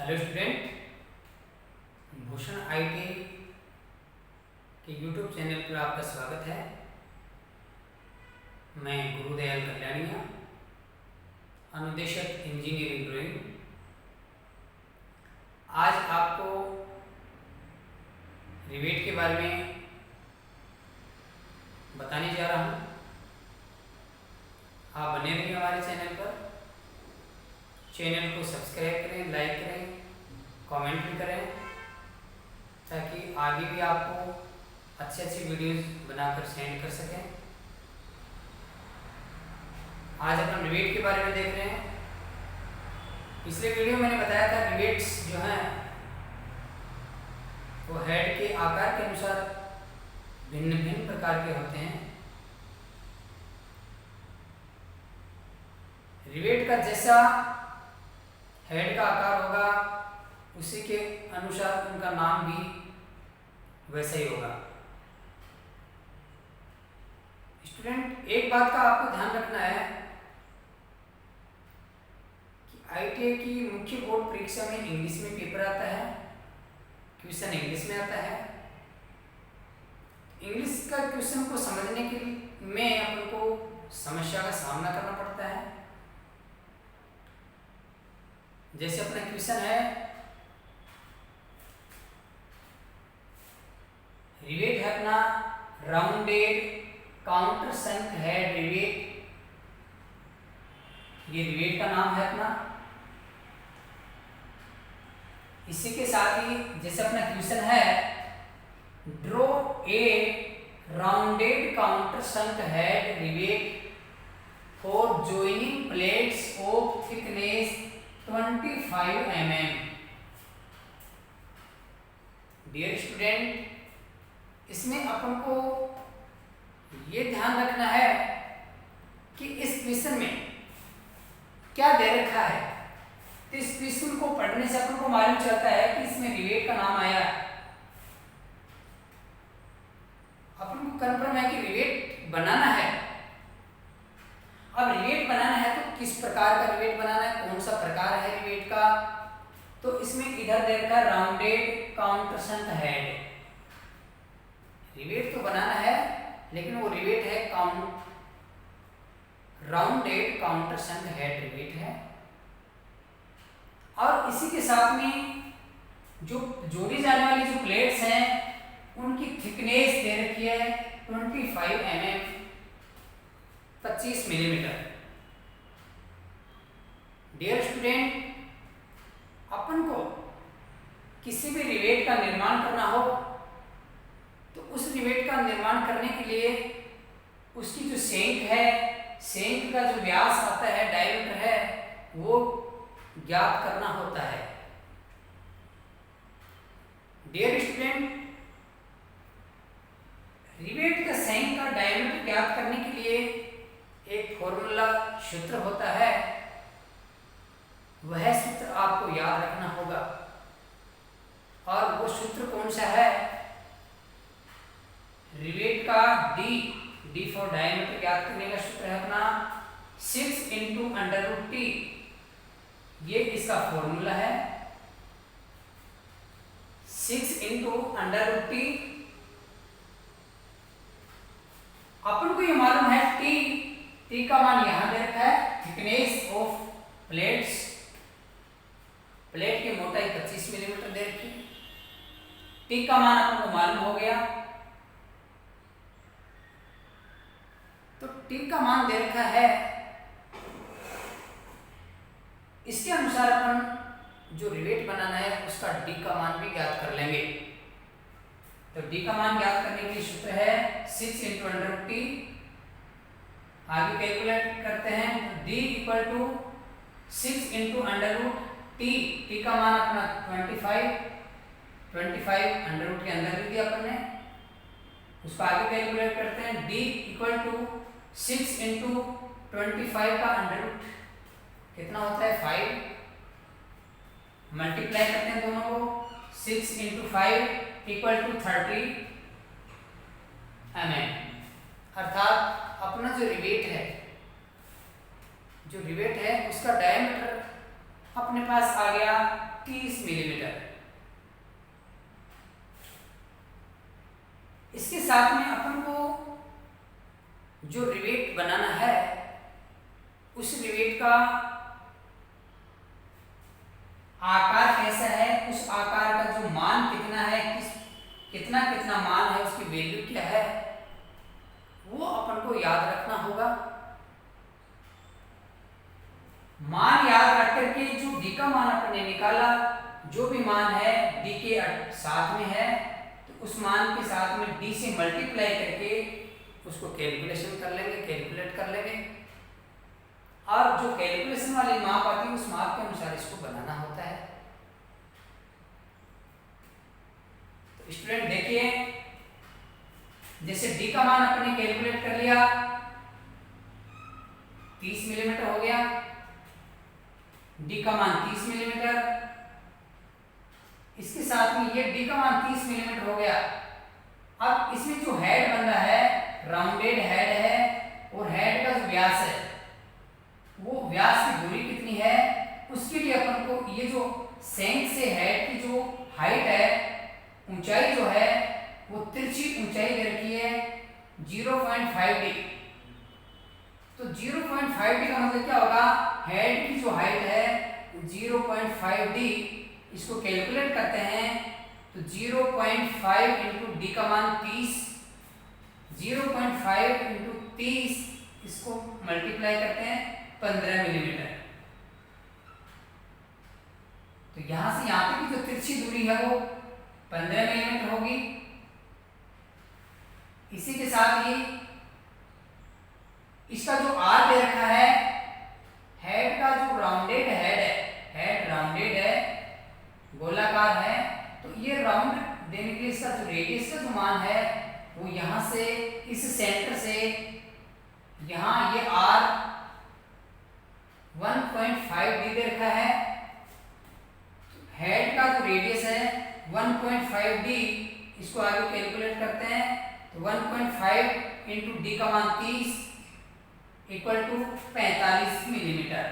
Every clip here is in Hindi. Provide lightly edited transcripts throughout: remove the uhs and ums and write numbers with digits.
हेलो स्टूडेंट, भूषण आईटी के यूट्यूब चैनल पर आपका स्वागत है। मैं गुरुदयाल कल्याणिया, अनुदेशक इंजीनियरिंग ड्राइंग। आज आपको रिवेट के बारे में बताने जा रहा हूँ। आप बने रहिए हमारे चैनल पर। चैनल को सब्सक्राइब करें, लाइक करें, कमेंट भी करें, ताकि आगे भी आपको अच्छे अच्छे वीडियोस बनाकर सेंड कर सकें। आज अपन रिवेट के बारे में देख रहे हैं। पिछले वीडियो में मैंने बताया था रिवेट्स जो हैं वो हेड के आकार के अनुसार भिन्न भिन्न प्रकार के होते हैं। रिवेट का जैसा हेड का आकार होगा उसी के अनुसार उनका नाम भी वैसा ही होगा। स्टूडेंट, एक बात का आपको ध्यान रखना है कि आईटीआई की मुख्य बोर्ड परीक्षा में इंग्लिश में पेपर आता है, क्वेश्चन इंग्लिश में आता है। इंग्लिश का क्वेश्चन को समझने के में अपन को समस्या का सामना करना पड़ता है। जैसे अपना क्वेश्चन है, रिवेट है अपना rounded countersunk head rivet. ये रिवेट का नाम है अपना। इसी के साथ ही जैसे अपना क्वेश्चन है, draw a rounded countersunk head rivet for joining plates of thickness 25 mm। Dear student, इसमें अपन को ये ध्यान रखना है कि इस क्वेश्चन में क्या दे रखा है। तो इस क्वेश्चन को पढ़ने से अपन को मालूम चलता है कि इसमें रिवेट का नाम आया है। अपन को कंफर्म है कि रिवेट बनाना है। अब रिवेट बनाना है तो किस प्रकार का रिवेट बनाना है, कौन सा प्रकार है रिवेट का। तो इसमें इधर दे रखा है rounded countersunk head. Rivet तो बनाना है, लेकिन वो रिवेट है rounded countersunk head rivet है। और इसी के साथ में जो जोड़ी जाने वाली जो प्लेट्स हैं उनकी थिकनेस दे रखी है 25 mm, 25 मिलीमीटर। डियर स्टूडेंट, अपन को किसी भी रिवेट का निर्माण करना हो तो उस रिवेट का निर्माण करने के लिए उसकी जो सेंक है, सेंक का जो व्यास आता है, डायमीटर है, वो ज्ञात करना होता है। डियर स्टूडेंट, रिवेट का सेंक का डायमीटर ज्ञात करने के लिए एक फॉर्मूला सूत्र होता है। वह सूत्र आपको याद रखना होगा। और वो सूत्र कौन सा है? रिवेट का डी फॉर डायमीटर ज्ञात करने का सूत्र है अपना 6 × √t। ये इसका फॉर्मूला है 6 × √t। अपन को ये मालूम है टी का मान यहां दे रखा है, थिकनेस ऑफ प्लेट्स। प्लेट की मोटाई 25 मिलीमीटर दे रखी। टी का मान अपन को मालूम हो गया। तो टी का मान दे रखा है, इसके अनुसार अपन जो रिवेट बनाना है उसका डी का मान भी ज्ञात कर लेंगे। तो डी का मान ज्ञात करने के लिए सूत्र है 6 × √t। आगे कैलकुलेट करते हैं। D = 6 × √t। टी का मान अपना 25 अंडर के अंदर लिख दिया अपन ने। उसको आगे कैलकुलेट करते हैं। डी = 6 × 25 का अंडर कितना होता है 5। मल्टीप्लाई करते हैं दोनों को। 6 × 5 = 30 mm। अर्थात अपना जो रिवेट है उसका डायमीटर अपने पास आ गया 30 मिलीमीटर। इसके साथ में अपन को जो रिवेट बनाना है उस रिवेट का आकार कैसा है, उस आकार का जो मान कितना है, कितना मान है, उसकी वैल्यू क्या है, वो अपन को याद रखना होगा। मान याद रख करके जो डी का मान अपन ने निकाला, जो भी मान है डी के साथ में है, तो उस मान के साथ में डी से मल्टीप्लाई करके उसको कैलकुलेट कर लेंगे और जो कैलकुलेशन वाली माप आती है उस माप के अनुसार इसको बनाना होता है। तो स्टूडेंट देखिए, जैसे डी का मान अपने कैलकुलेट कर लिया, 30 मिलीमीटर हो गया, डी का मान 30 मिलीमीटर, इसके साथ में ये डी का मान 30 मिलीमीटर हो गया। अब इसमें जो हेड बन रहा है राउंडेड हेड है और हेड का जो व्यास है वो व्यास की दूरी कितनी है, उसके लिए अपन को ये जो सेंट से हेड की जो हाइट है, ऊंचाई जो है वो तिरछी ऊंचाई दे रखी है 0.5 डी। तो 0.5 डी का मतलब क्या होगा, हेड की जो हाइट है 0.5 डी, इसको कैलकुलेट करते हैं तो 0.5 इंटू डी का मान 30, 0.5 इंटू 30, इसको मल्टीप्लाई करते हैं 15 मिलीमीटर। तो यहां से यहां तक की जो तिरछी दूरी है वो 15 मिलीमीटर होगी। इसी के साथ ही इसका जो आर दे रखा है, हेड का जो राउंडेड हेड है, हेड राउंडेड है, गोलाकार है, तो ये राउंड देने के लिए इसका जो रेडियस का जो मान है वो यहां से इस सेंटर से यहां ये आर 1.5 डी दे रखा है, हेड का जो रेडियस है 1.5 डी, इसको आगे कैलकुलेट करते हैं तो 1.5 इंटू डी का मान 30 इक्वल टू 45 मिलीमीटर।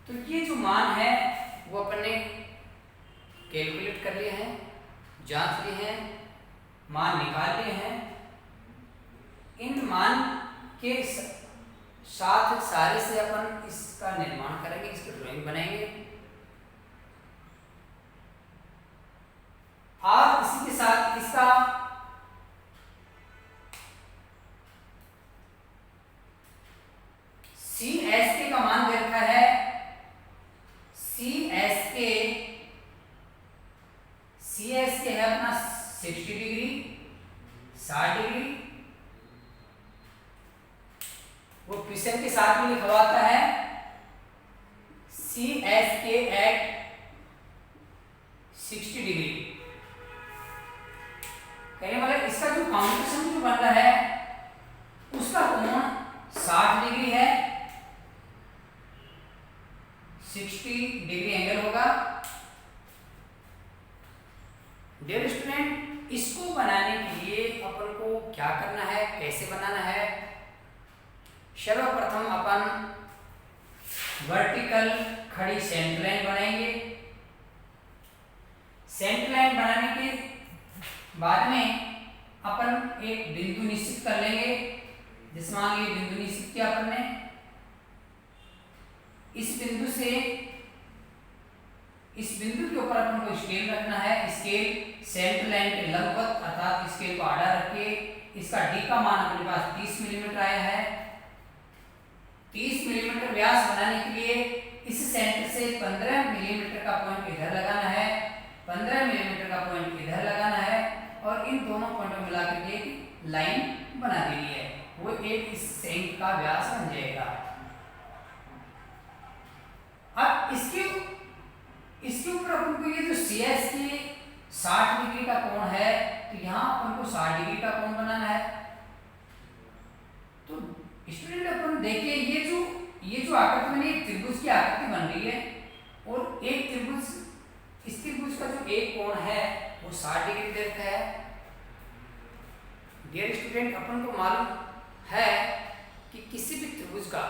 तो ये जो मान है वो अपन ने कैलकुलेट कर लिए हैं, जांच लिए हैं, मान निकाल लिए हैं। इन मान के साथ सारे से अपन इसका निर्माण करेंगे, इसकी ड्राइंग बनाएंगे और इसी के साथ इसका CSK का मान दे रखा है, CSK है अपना 60 डिग्री, 60 डिग्री, वो क्वेश्चन के साथ में लिखवाता है CSK at 60 डिग्री। कहने वाला इसका जो कॉम्बिनेशन जो बन रहा है उसका कोण 60 डिग्री है, 60 डिग्री एंगल होगा। डियर स्टूडेंट, इसको बनाने के लिए अपन को क्या करना है, कैसे बनाना है, सर्वप्रथम अपन वर्टिकल खड़ी सेंटर लाइन बनाएंगे। सेंटर लाइन बनाने के बाद में अपन एक बिंदु निश्चित कर लेंगे, जिसमें ये बिंदु निश्चित किया अपन ने। इस बिंदु के ऊपर अपन को स्केल रखना है। स्केल सेंटर लाइन के लंबवत अर्थात स्केल को आड़ा रखिए। इसका डी का मान अपने पास 30 मिलीमीटर आया है। 30 मिलीमीटर व्यास बनाने के लिए इस सेंटर से 15 मिलीमीटर का पॉइंट इधर लगाना है, 15 मिलीमीटर का पॉइंट इधर लगाना है और इन दोनों पॉइंटों मिला करके एक लाइन बना देनी है। वो एक इस सेंट का व्यास बन जाएगा। अब इसके ऊपर अपन को ये जो CS के 60 डिग्री का कोण है, तो यहाँ अपन को 60 डिग्री का कोण बनाना है। तो स्टूडेंट अपन देखिए, ये जो आकृति बनी है, त्रिभुज की आकृति बन रही है और एक त्रिभुज, इस त्रिभुज का जो एक कोण है वो 60 डिग्री दे रखा है। डियर स्टूडेंट, अपन को मालूम है कि किसी भी त्रिभुज का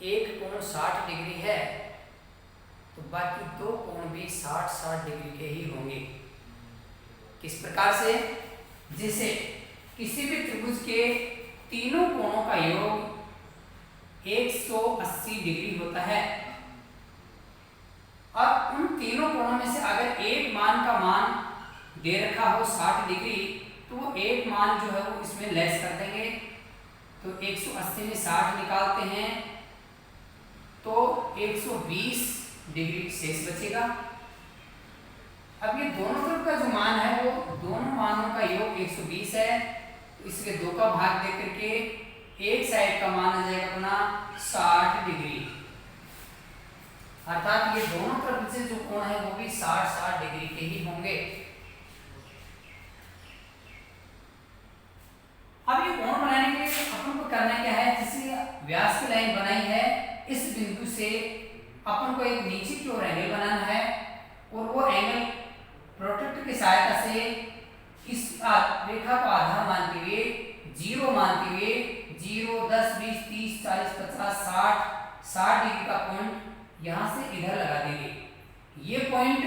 एक कोण 60 डिग्री है, तो बाकी दो कोण भी 60-60 डिग्री के ही होंगे। किस प्रकार से? जैसे किसी भी त्रिभुज के तीनों कोणों का योग 180 डिग्री होता है और उन तीनों कोणों में से अगर एक मान का मान दे रखा हो 60 डिग्री, तो वो एक मान जो है वो इसमें लेस कर देंगे। तो 180 में 60 निकालते हैं तो 120 डिग्री शेष बचेगा। अब ये दोनों तरफ का जो मान है वो दोनों मानों का योग 120 है, तो इसके 2 का भाग दे करके एक साइड का मान आ जाएगा अपना 60 डिग्री, अर्थात ये दोनों तरफ से जो कोण है वो भी 60-60 डिग्री के ही होंगे। अब ये कोण बनाने के लिए अपन को करना क्या है? जैसे व्यास की लाइन बनाई है, इस बिंदु से अपन को एक नीचे की ओर एंगल बनाना है और वो एंगल प्रोट्रैक्टर की सहायता से इस रेखा को आधार मानते हुए 0 मानते हुए 0, 10, 20, 30, 40, 50, 60 डिग्री का पॉइंट यहां से इधर लगा देंगे। ये पॉइंट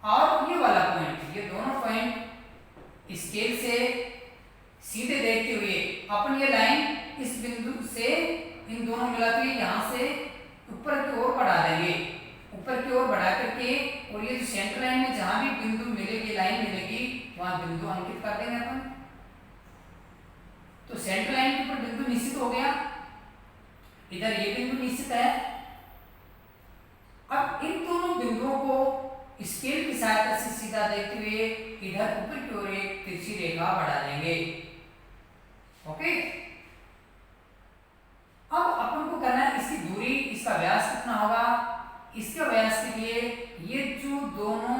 और ये वाला पॉइंट, ये दोनों पॉइंट स्केल से सीधे देखते हुए अपन ये लाइन इस बिंदु से इन दोनों मिलाते हुए यहां से ऊपर की ओर बढ़ा देंगे। ऊपर की ओर बढ़ा करके और ये जो सेंटर लाइन में जहां भी बिंदु मिलेगी, लाइन मिलेगी, वहां बिंदु अंकित कर देंगे अपन। तो सेंटर लाइन के ऊपर बिंदु निश्चित हो गया, इधर ये बिंदु निश्चित है। अब इन दोनों बिंदुओं को स्केल की सहायता से सीधा देखते हुए इधर ऊपर की ओर एक तिरछी रेखा बढ़ा देंगे। ओके, अब अपन को करना है इसकी दूरी, इसका व्यास कितना होगा? इसके व्यास के लिए ये जो दोनों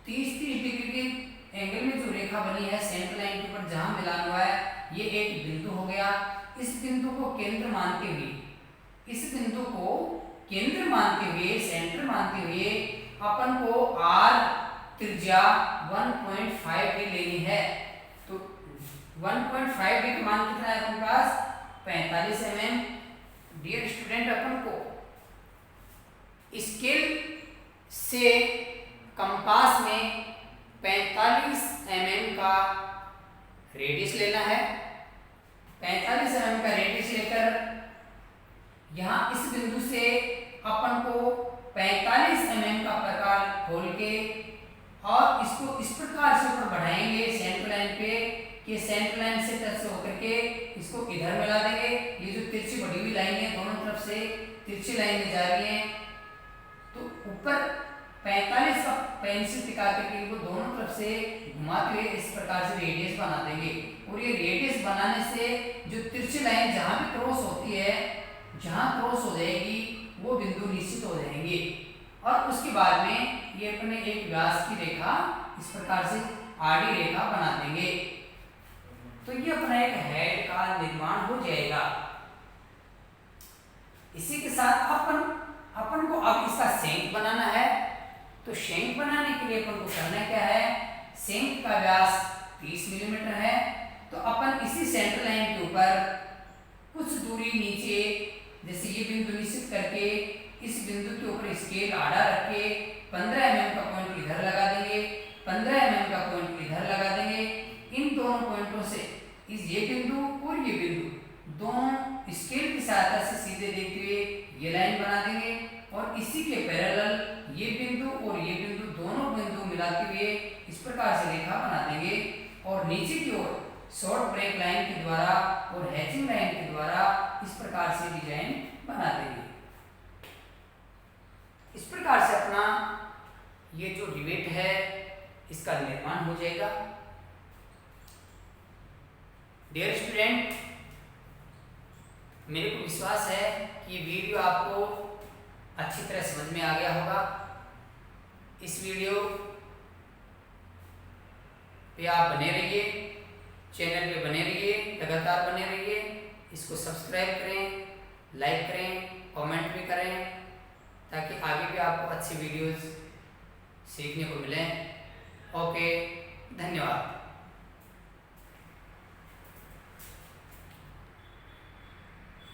30-30 डिग्री के एंगल में जो रेखा बनी है सेंटर लाइन के ऊपर जहां मिलान हुआ है, ये एक बिंदु हो गया। इस बिंदु को केंद्र मानते हुए, इस बिंदु को केंद्र मानते हुए, सेंटर मानते हुए अपन को आर त्रिज्या 1.5 डी लेनी है। तो 1.5 डी का मान कितना है अपने पास? 45 mm। डियर स्टूडेंट, अपन को स्केल से कंपास में 45 mm का रेडियस लेना है। 45 mm का रेडियस लेकर यहाँ इस बिंदु से अपन को 45 mm का प्रकार खोल के और इसको इस प्रकार से ऊपर बढ़ाएंगे सेंटर लाइन पे कि सेंटर लाइन से टच होकर के इसको इधर मिला देंगे। ये जो तिरछी बढ़ी हुई लाइन है दोनों तरफ से तिरछी लाइन जा रही है, तो ऊपर 45 का पेंसिल टिका करके वो दोनों तरफ से घुमाते हुए इस प्रकार से रेडियस बना देंगे। और ये रेडियस बनाने से जो तिरछी लाइन जहां भी क्रॉस होती है, जहां क्रॉस हो जाएगी वो बिंदु निश्चित हो जाएंगे। और उसके बाद में ये अपने एक व्यास की रेखा इस प्रकार से आड़ी रेखा बना देंगे। तो ये अपना एक हेड का निर्माण हो जाएगा। इसी के साथ अपन को अब इसका शेंक बनाना है। तो शेंक बनाने के लिए अपन को करना क्या है? शेंक का व्यास 30 मिलीमीटर है, तो अपन इसी सेंटर लाइन के ऊपर कुछ दूरी नीचे, जैसे ये बिंदु निश्चित करके इस बिंदु के ऊपर स्केल आड़ा रख के 15 mm का पॉइंट इधर लगा देंगे, 15 mm का पॉइंट इधर लगा देंगे। इन दोनों पॉइंटों से इस ये बिंदु और ये बिंदु दोनों स्केल की सहायता से सीधे देखते हुए ये लाइन बना देंगे और इसी के पैरेलल ये बिंदु और ये बिंदु दोनों बिंदु मिलाते हुए इस प्रकार से रेखा बना देंगे। और नीचे की ओर शॉर्ट ब्रेक लाइन के द्वारा और हैचिंग लाइन के द्वारा इस प्रकार से डिजाइन बना देंगे। इस प्रकार से अपना ये जो रिवेट है इसका निर्माण हो जाएगा। डियर स्टूडेंट, मेरे को विश्वास है कि ये वीडियो आपको अच्छी तरह समझ में आ गया होगा। इस वीडियो पे आप बने रहिए, चैनल पे बने रहिए, लगातार बने रहिए। इसको सब्सक्राइब करें, लाइक करें, कमेंट भी करें, ताकि आगे भी आपको अच्छी वीडियोस सीखने को मिलें। ओके, धन्यवाद।